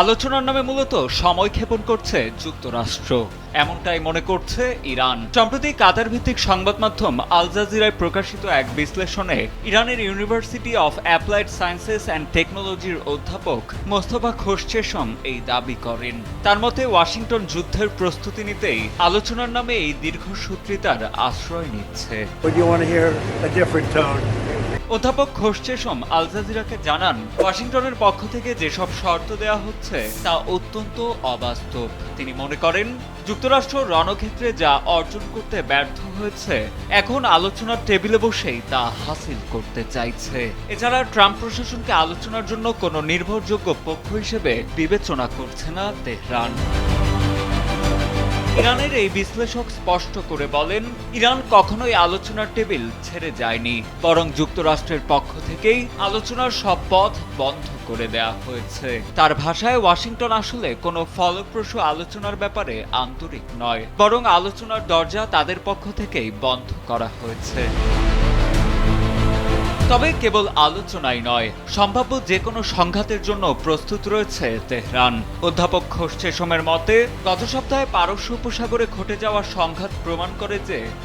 আলোচনার নামে মূলত সময় ক্ষেপণ করছে যুক্তরাষ্ট্র, এমনটাই মনে করছে ইরান। সম্প্রতি কাতার ভিত্তিক সংবাদ মাধ্যম আল জাজিরায় প্রকাশিত এক বিশ্লেষণে ইরানের university of applied sciences and টেকনোলজির অধ্যাপক মোস্তফা খোরশেসম এই দাবি করেন। তার মতে ওয়াশিংটন যুদ্ধের প্রস্তুতি নিতেই আলোচনার নামে এই দীর্ঘসূত্রিতার আশ্রয় নিচ্ছে। অধ্যাপক খোরশেসম আল জাজিরাকে জানান, ওয়াশিংটনের পক্ষ থেকে যেসব শর্ত দেওয়া হচ্ছে তা অত্যন্ত অবাস্তব। তিনি মনে করেন, যুক্তরাষ্ট্র রণক্ষেত্রে যা অর্জন করতে ব্যর্থ হয়েছে, এখন আলোচনার টেবিলে বসেই তা হাসিল করতে চাইছে। এছাড়া ট্রাম্প প্রশাসনকে আলোচনার জন্য কোনো নির্ভরযোগ্য পক্ষ হিসেবে বিবেচনা করছে না তেহরান। ইরানের এই বিশ্লেষক স্পষ্ট করে বলেন, ইরান কখনোই আলোচনার টেবিল ছেড়ে যায়নি, বরং যুক্তরাষ্ট্রের পক্ষ থেকেই আলোচনার সব পথ বন্ধ করে দেয়া হয়েছে। তার ভাষায় ওয়াশিংটন আসলে কোনো ফলপ্রসূ আলোচনার ব্যাপারে আন্তরিক নয়, বরং আলোচনার দরজা তাদের পক্ষ থেকেই বন্ধ করা হয়েছে। তবে কেবল আলোচনাই নয়, সম্ভাব্য যে কোনো সংঘাতের জন্য প্রস্তুত রয়েছে তেহরান। অধ্যাপক খোরশেসমের মতে, গত সপ্তাহে পারস্য উপসাগরে ঘটে যাওয়া সংঘাত প্রমাণ করে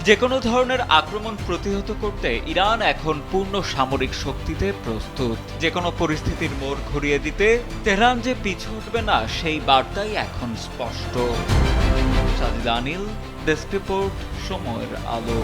যে কোনো ধরনের আক্রমণ প্রতিহত করতে ইরান এখন পূর্ণ সামরিক শক্তিতে প্রস্তুত। যে কোনো পরিস্থিতির মোড় ঘুরিয়ে দিতে তেহরান যে পিছু উঠবে না, সেই বার্তাই এখন স্পষ্ট। সাজিদ আনিল, ডেস্ক রিপোর্ট, সময়ের আলো।